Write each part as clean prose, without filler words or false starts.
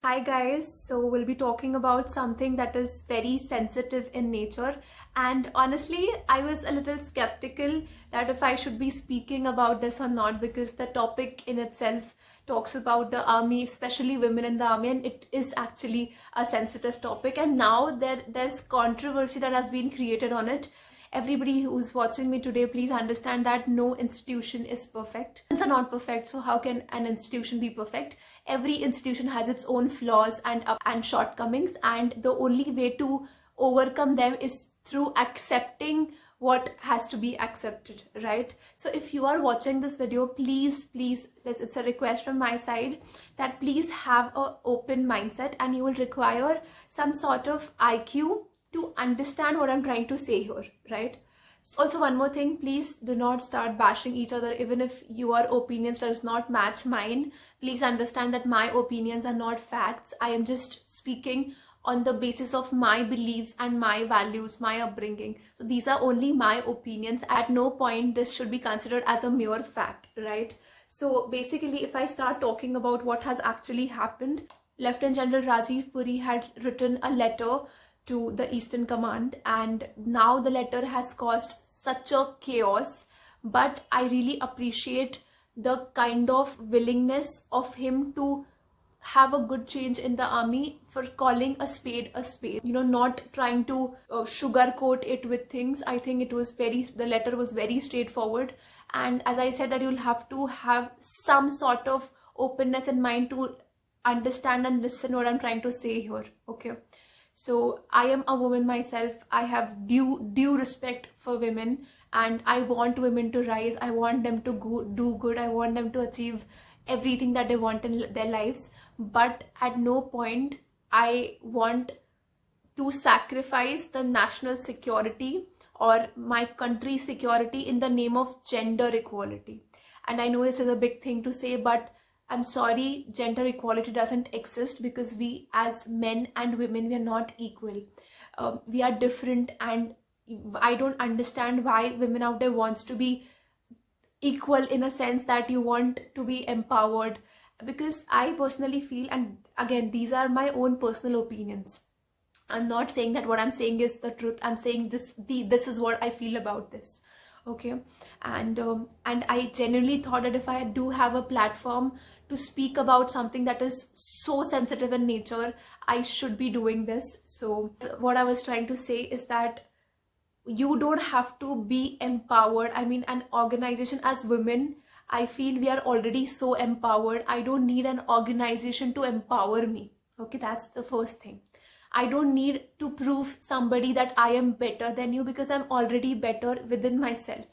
Hi guys, so we'll be talking about something that is very sensitive in nature, and honestly I was a little skeptical that if I should be speaking about this or not, because the topic in itself talks about the army, especially women in the army, and it is actually a sensitive topic. And now there's controversy that has been created on it. Everybody who's watching me today, please understand that no institution is perfect. It's not perfect, so how can an institution be perfect? Every institution has its own flaws and shortcomings, and the only way to overcome them is through accepting what has to be accepted, right? So if you are watching this video, please, it's a request from my side that please have an open mindset, and you will require some sort of IQ to understand what I'm trying to say here, right? Also, one more thing, please do not start bashing each other. Even if your opinions does not match mine, please understand that my opinions are not facts. I am just speaking on the basis of my beliefs and my values, my upbringing. So these are only my opinions. At no point this should be considered as a mere fact, right? So basically, if I start talking about what has actually happened, Lieutenant General Rajeev Puri had written a letter to the Eastern Command, and now the letter has caused such a chaos. But I really appreciate the kind of willingness of him to have a good change in the army, for calling a spade a spade, you know, not trying to sugarcoat it with things. I think the letter was very straightforward, and as I said, that you'll have to have some sort of openness in mind to understand and listen what I'm trying to say here, okay? So I am a woman myself. I have due respect for women, and I want women to rise. I want them to do good. I want them to achieve everything that they want in their lives. But at no point I want to sacrifice the national security or my country's security in the name of gender equality. And I know this is a big thing to say, but I'm sorry, gender equality doesn't exist, because we as men and women, we are not equal. We are different, and I don't understand why women out there wants to be equal, in a sense that you want to be empowered. Because I personally feel, and again, these are my own personal opinions. I'm not saying that what I'm saying is the truth. I'm saying this is what I feel about this. Okay, and I genuinely thought that if I do have a platform to speak about something that is so sensitive in nature, I should be doing this. So what I was trying to say is that you don't have to be empowered. I mean, an organization, as women, I feel we are already so empowered. I don't need an organization to empower me. Okay, that's the first thing. I don't need to prove somebody that I am better than you, because I'm already better within myself.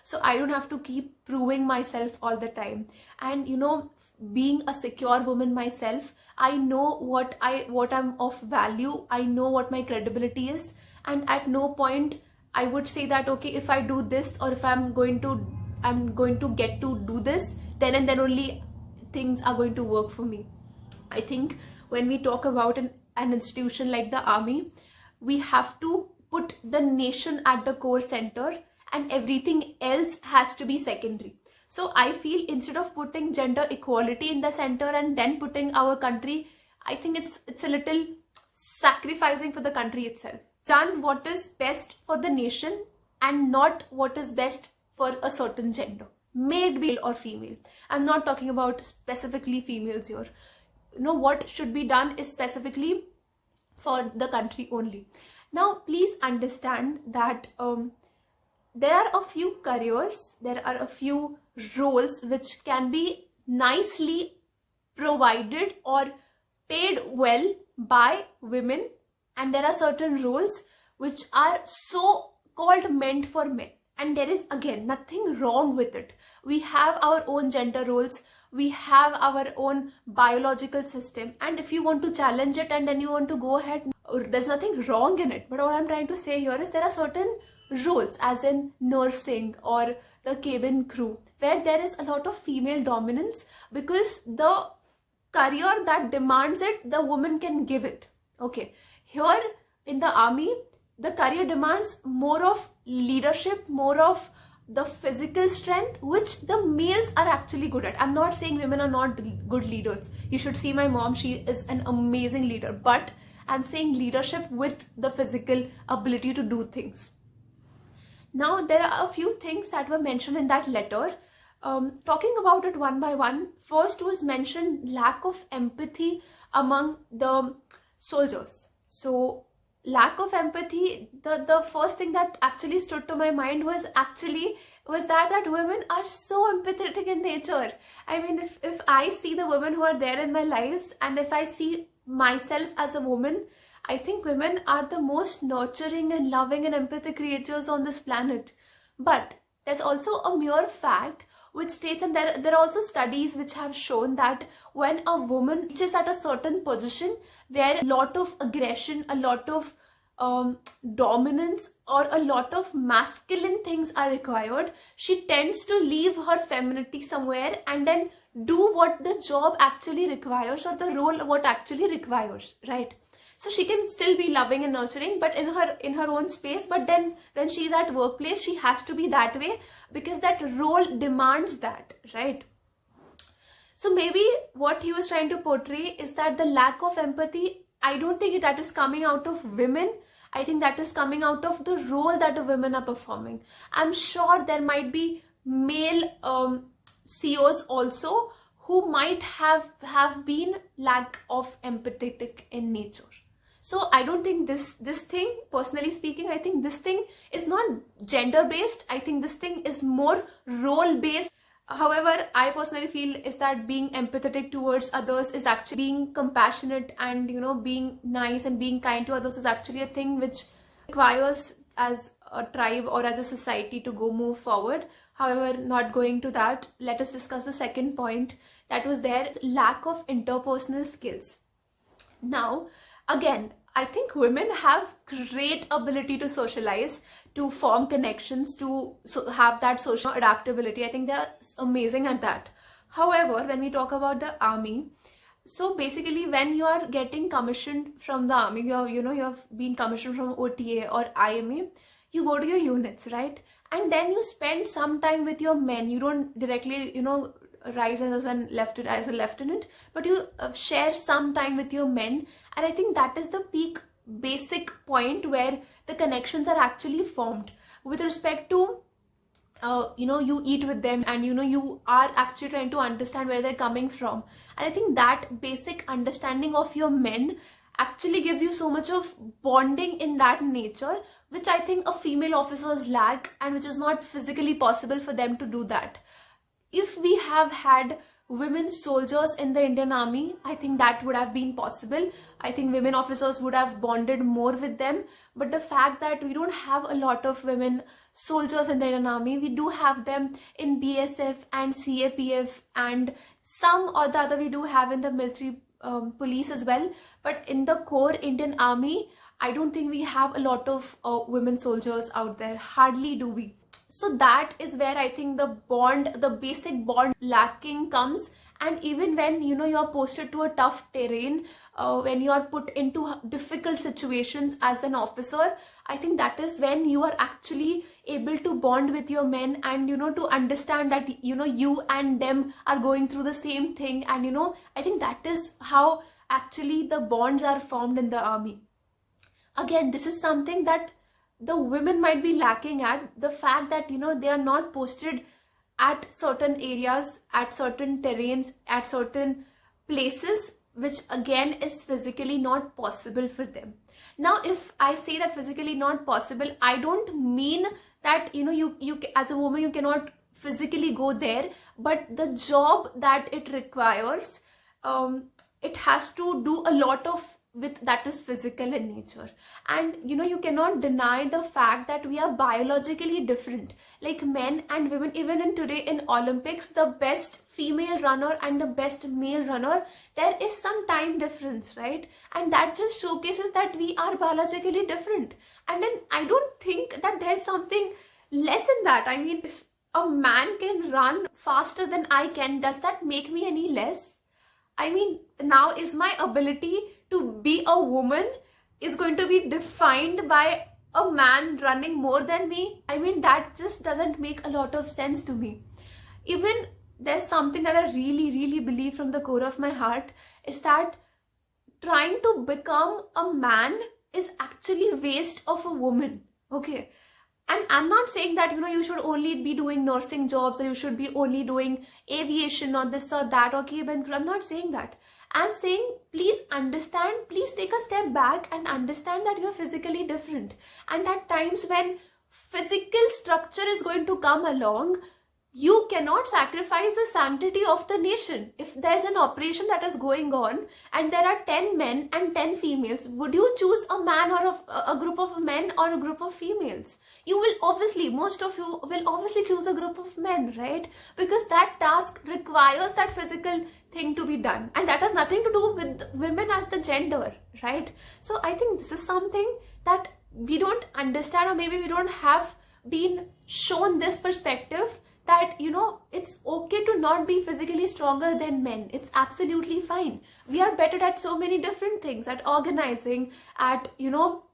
So I don't have to keep proving myself all the time. And you know, being a secure woman myself, I know what I'm of value. I know what my credibility is. And at no point I would say that, okay, if I do this, or if I'm going to get to do this, then and then only things are going to work for me. I think when we talk about an institution like the army, we have to put the nation at the core center, and everything else has to be secondary. So I feel instead of putting gender equality in the center and then putting our country, I think it's a little sacrificing for the country itself. Done what is best for the nation and not what is best for a certain gender, may it be male or female. I'm not talking about specifically females here. You know, what should be done is specifically for the country only. Now, please understand that there are a few careers, there are a few roles which can be nicely provided or paid well by women, and there are certain roles which are so called meant for men. And there is, again, nothing wrong with it. We have our own gender roles. We have our own biological system. And if you want to challenge it and then you want to go ahead, there's nothing wrong in it. But what I'm trying to say here is there are certain roles, as in nursing or the cabin crew, where there is a lot of female dominance, because the career that demands it, the woman can give it. Okay. Here in the army, the career demands more of leadership, more of the physical strength, which the males are actually good at. I'm not saying women are not good leaders. You should see my mom, she is an amazing leader, but I'm saying leadership with the physical ability to do things. Now, there are a few things that were mentioned in that letter. Talking about it one by one, first was mentioned lack of empathy among the soldiers. So, lack of empathy, the first thing that actually stood to my mind was that women are so empathetic in nature. I mean, if I see the women who are there in my lives, and if I see myself as a woman, I think women are the most nurturing and loving and empathic creatures on this planet. But there's also a mere fact which states, and there are also studies which have shown that when a woman reaches at a certain position where a lot of aggression, a lot of dominance, or a lot of masculine things are required, she tends to leave her femininity somewhere and then do what the job actually requires, or the role what actually requires, right? So she can still be loving and nurturing, but in her own space. But then when she's at workplace, she has to be that way because that role demands that, right? So maybe what he was trying to portray is that the lack of empathy, I don't think that is coming out of women. I think that is coming out of the role that the women are performing. I'm sure there might be male CEOs also who might have been lack of empathetic in nature. So I don't think this thing, personally speaking, I think this thing is not gender based. I think this thing is more role based. However, I personally feel is that being empathetic towards others is actually being compassionate, and being nice and being kind to others is actually a thing which requires as a tribe or as a society to move forward. However, not going to that, let us discuss the second point that was there, lack of interpersonal skills. Now, again, I think women have great ability to socialize, to form connections, to have that social adaptability. I think they're amazing at that. However, when we talk about the army, so basically when you are getting commissioned from the army, you have been commissioned from OTA or IME, you go to your units, right? And then you spend some time with your men. You don't directly, rise as a lieutenant, but you share some time with your men. And I think that is the peak basic point where the connections are actually formed with respect to you eat with them, and you are actually trying to understand where they're coming from. And I think that basic understanding of your men actually gives you so much of bonding in that nature, which I think a female officers lack, and which is not physically possible for them to do that. If we have had women soldiers in the Indian Army, I think that would have been possible. I think women officers would have bonded more with them. But the fact that we don't have a lot of women soldiers in the Indian Army, we do have them in BSF and CAPF, and some or the other we do have in the military police as well. But in the core Indian Army, I don't think we have a lot of women soldiers out there. Hardly do we. So that is where I think the basic bond lacking comes. And even when you're posted to a tough terrain, when you are put into difficult situations as an officer, I think that is when you are actually able to bond with your men, and to understand that you and them are going through the same thing. And I think that is how actually the bonds are formed in the army. Again, this is something that the women might be lacking at, the fact that they are not posted at certain areas, at certain terrains, at certain places, which again is physically not possible for them. Now, if I say that physically not possible, I don't mean that you as a woman you cannot physically go there, but the job that it requires, it has to do a lot of with that is physical in nature. And you cannot deny the fact that we are biologically different, like men and women. Even in today in Olympics, the best female runner and the best male runner, there is some time difference, right? And that just showcases that we are biologically different. And then I don't think that there's something less in that. I mean, if a man can run faster than I can, does that make me any less? I mean, now is my ability to be a woman is going to be defined by a man running more than me, I mean, that just doesn't make a lot of sense to me. Even there's something that I really believe from the core of my heart, is that trying to become a man is actually waste of a woman. Okay, and I'm not saying that, you know, you should only be doing nursing jobs, or you should be only doing aviation or this or that or cabin crew. I'm not saying that. I'm saying, please understand, please take a step back and understand that you're physically different, and at times when physical structure is going to come along, you cannot sacrifice the sanctity of the nation. If there's an operation that is going on and there are 10 men and 10 females, would you choose a man or a group of men or a group of females? You will obviously, most of you will obviously choose a group of men, right? Because that task requires that physical thing to be done, and that has nothing to do with women as the gender, right? So I think this is something that we don't understand, or maybe we don't have been shown this perspective, that, you know, it's okay to not be physically stronger than men. It's absolutely fine. We are better at so many different things, at organizing, at, you know,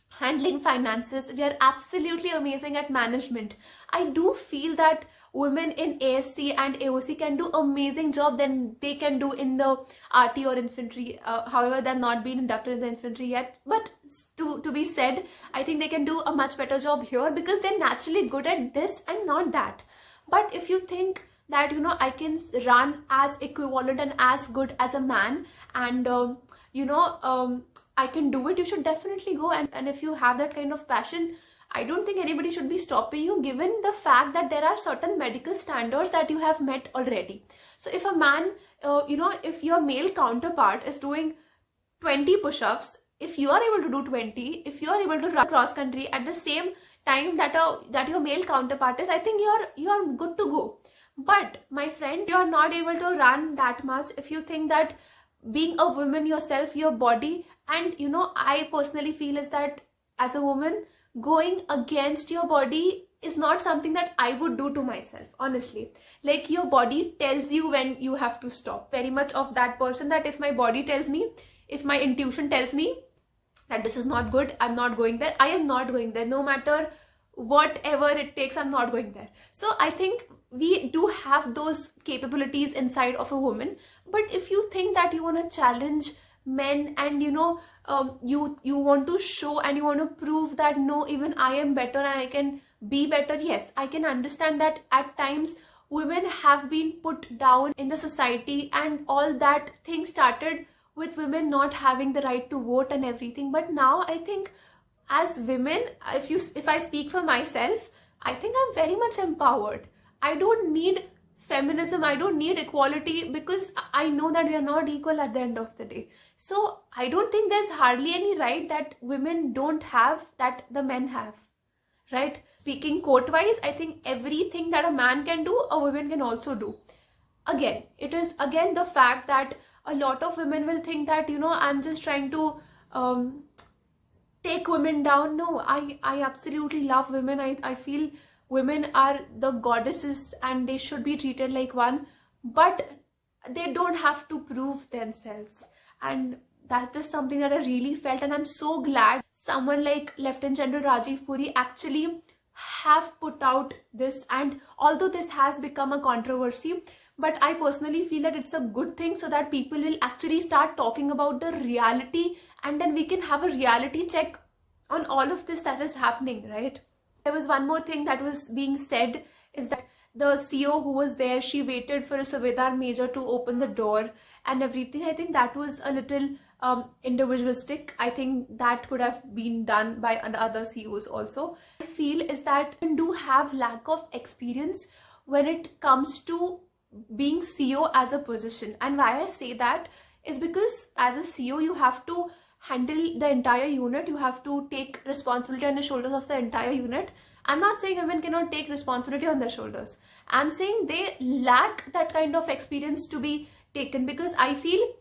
handling finances. We are absolutely amazing at management. I do feel that women in ASC and AOC can do amazing job than they can do in the RT or infantry. However, they've not been inducted in the infantry yet. But to be said, I think they can do a much better job here, because they're naturally good at this and not that. But if you think that, you know, I can run as equivalent and as good as a man, and you know, I can do it, you should definitely go. And if you have that kind of passion, I don't think anybody should be stopping you, given the fact that there are certain medical standards that you have met already. So if a man, you know, if your male counterpart is doing 20 push-ups, if you are able to do 20, if you are able to run cross country at the same time that your male counterpart is, I think you're good to go. But my friend, you're not able to run that much if you think that being a woman yourself, your body, and, you know, I personally feel is that as a woman, going against your body is not something that I would do to myself, honestly. Like, your body tells you when you have to stop. Very much of that person, that if my body tells me, if my intuition tells me that this is not good, I'm not going there, I am not going there. No matter whatever it takes, I'm not going there. So I think we do have those capabilities inside of a woman. But if you think that you want to challenge men, and, you know, you want to show and you want to prove that, no, even I am better and I can be better, yes, I can understand that at times women have been put down in the society, and all that thing started with women not having the right to vote and everything. But now I think as women, if I speak for myself, I think I'm very much empowered. I don't need feminism, I don't need equality, because I know that we are not equal at the end of the day. So I don't think there's hardly any right that women don't have that the men have, right? Speaking quote-wise, I think everything that a man can do, a woman can also do. Again, it is again the fact that a lot of women will think that, you know, I'm just trying to take women down. No, I absolutely love women. I feel women are the goddesses and they should be treated like one, but they don't have to prove themselves. And that is something that I really felt, and I'm so glad someone like Lieutenant General Rajeev Puri actually have put out this. And although this has become a controversy, but I personally feel that it's a good thing, so that people will actually start talking about the reality, and then we can have a reality check on all of this that is happening, right? There was one more thing that was being said, is that the CO who was there, she waited for a Subedar Major to open the door and everything. I think that was a little individualistic. I think that could have been done by the other COs also. I feel is that women do have lack of experience when it comes to being CO as a position. And why I say that is because as a CO, you have to handle the entire unit. You have to take responsibility on the shoulders of the entire unit. I'm not saying women cannot take responsibility on their shoulders. I'm saying they lack that kind of experience to be taken, because I feel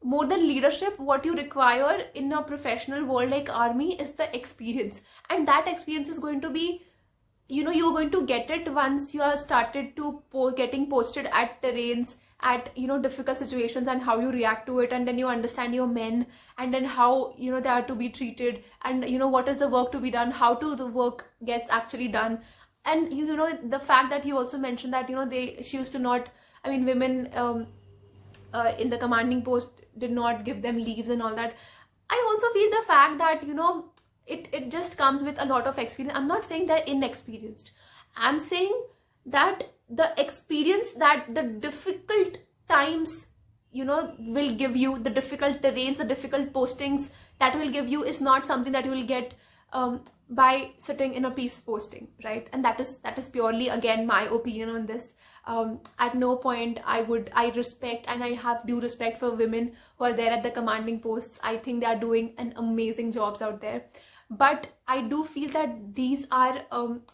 more than leadership, what you require in a professional world like army is the experience. And that experience is going to be, you know, you're going to get it once you are started to getting posted at terrains at, you know, difficult situations and how you react to it, and then you understand your men, and then how, you know, they are to be treated, and, you know, what is the work to be done, how to the work gets actually done. And you know, the fact that he also mentioned that, you know, she used to not, I mean, women in the commanding post did not give them leaves and all that. I also feel the fact that, you know, it just comes with a lot of experience. I'm not saying they're inexperienced. I'm saying that the experience that the difficult times, you know, will give you, the difficult terrains, the difficult postings that will give you, is not something that you will get by sitting in a peace posting, right? And that is purely, again, my opinion on this. At no point I respect, and I have due respect for women who are there at the commanding posts. I think they are doing an amazing jobs out there. But I do feel that these are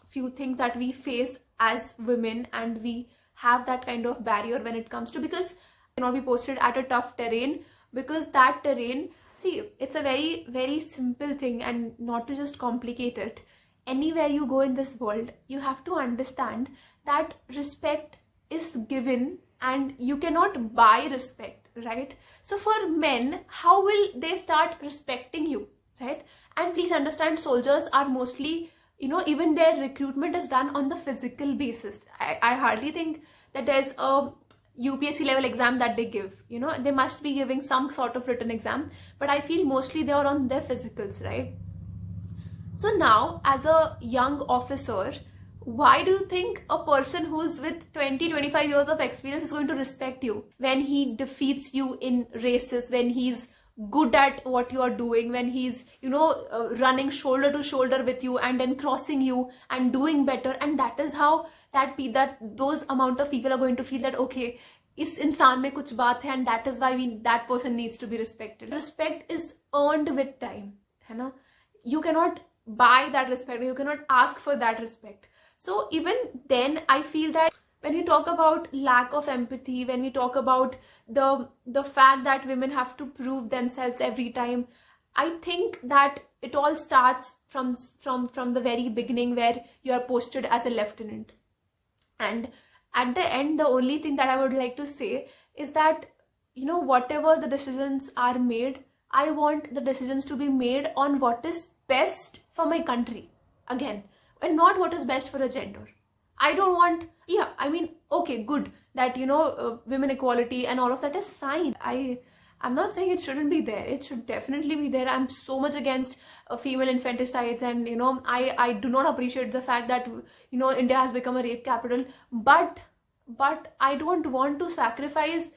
few things that we face as women, and we have that kind of barrier when it comes to, because cannot be posted at a tough terrain, because that terrain, see, it's a very, very simple thing, and not to just complicate it. Anywhere you go in this world, you have to understand that respect is given, and you cannot buy respect, right? So for men, how will they start respecting you, right? And please understand, soldiers are mostly, you know, even their recruitment is done on the physical basis. I hardly think that there's a UPSC level exam that they give. You know, they must be giving some sort of written exam, but I feel mostly they are on their physicals, right? So now, as a young officer, why do you think a person who's with 20-25 years of experience is going to respect you when he defeats you in races, when he's good at what you are doing, when he's, you know, running shoulder to shoulder with you and then crossing you and doing better? And that is how that those amount of people are going to feel that, okay, is insaan mein kuch baat hai, and that is why that person needs to be respected. Respect is earned with time, hai na? You cannot buy that respect, you cannot ask for that respect. So even then, I feel that when we talk about lack of empathy, when we talk about the fact that women have to prove themselves every time, I think that it all starts from the very beginning, where you are posted as a lieutenant. And at the end, the only thing that I would like to say is that, you know, whatever the decisions are made, I want the decisions to be made on what is best for my country, again, and not what is best for a gender. I don't want, yeah, I mean, okay, good that, you know, women equality and all of that is fine. I'm not saying it shouldn't be there. It should definitely be there. I'm so much against female infanticides, and, you know, I do not appreciate the fact that, you know, India has become a rape capital. But I don't want to sacrifice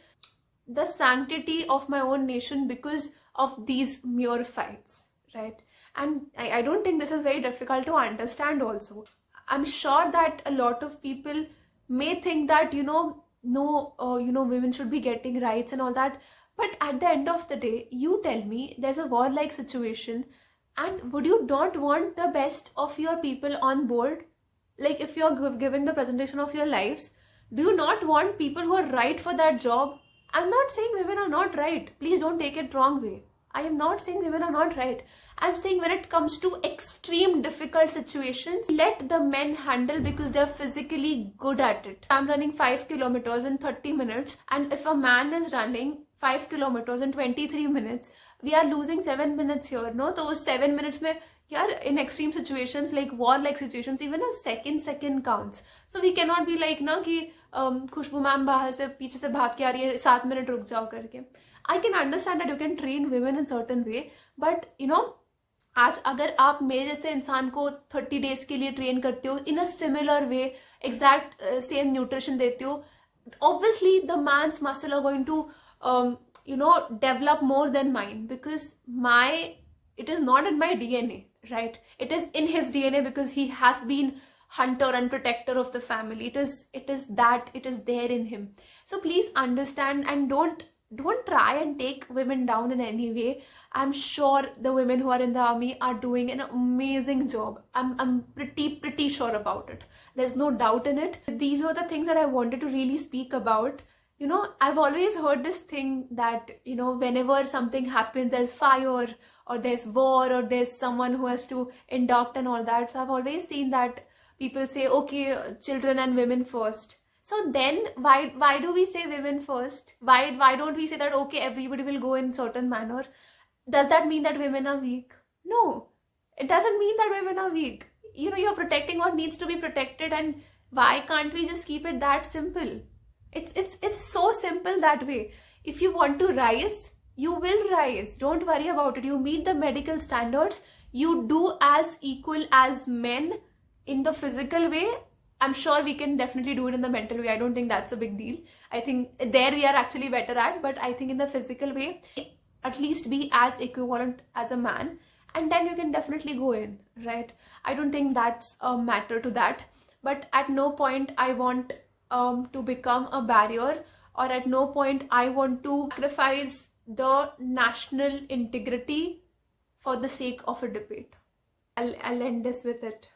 the sanctity of my own nation because of these mere fights, right? And I don't think this is very difficult to understand also. I'm sure that a lot of people may think that, you know, no, you know, women should be getting rights and all that. But at the end of the day, you tell me, there's a war-like situation, and would you not want the best of your people on board? Like, if you're giving the presentation of your lives, do you not want people who are right for that job? I'm not saying women are not right. Please don't take it wrong way. I am not saying women are not right. I'm saying when it comes to extreme difficult situations, let the men handle, because they're physically good at it. I'm running 5 kilometers in 30 minutes, and if a man is running 5 kilometers in 23 minutes, we are losing 7 minutes here, no? Those 7 minutes mein, yeah, in extreme situations like war-like situations, even a second counts. So we cannot be like, na, ki Khushbu ma'am bahar se piche se bhag ke aa rahi hai, 7 minute ruk jao karke. I can understand that you can train women in a certain way, but, you know, आज अगर आप मेरे जैसे इंसान को 30 days के लिए train करते हो in a similar way, exact same nutrition देते हो, obviously the man's muscle are going to you know, develop more than mine, because it is not in my DNA, right? It is in his DNA, because he has been hunter and protector of the family. It is there in him. So please understand, and don't try and take women down in any way. I'm sure the women who are in the army are doing an amazing job. I'm pretty sure about it. There's no doubt in it. These were the things that I wanted to really speak about. You know, I've always heard this thing that, you know, whenever something happens, there's fire or there's war or there's someone who has to induct and all that. So I've always seen that people say, okay, children and women first. So then why do we say women first? Why don't we say that okay, everybody will go in certain manner? Does that mean that women are weak? No, it doesn't mean that women are weak. You know, you're protecting what needs to be protected, and why can't we just keep it that simple? It's so simple that way. If you want to rise, you will rise. Don't worry about it. You meet the medical standards. You do as equal as men in the physical way. I'm sure we can definitely do it in the mental way. I don't think that's a big deal. I think there we are actually better at, but I think in the physical way, at least be as equivalent as a man, and then you can definitely go in, right? I don't think that's a matter to that. But at no point I want to become a barrier, or at no point I want to sacrifice the national integrity for the sake of a debate. I'll end this with it.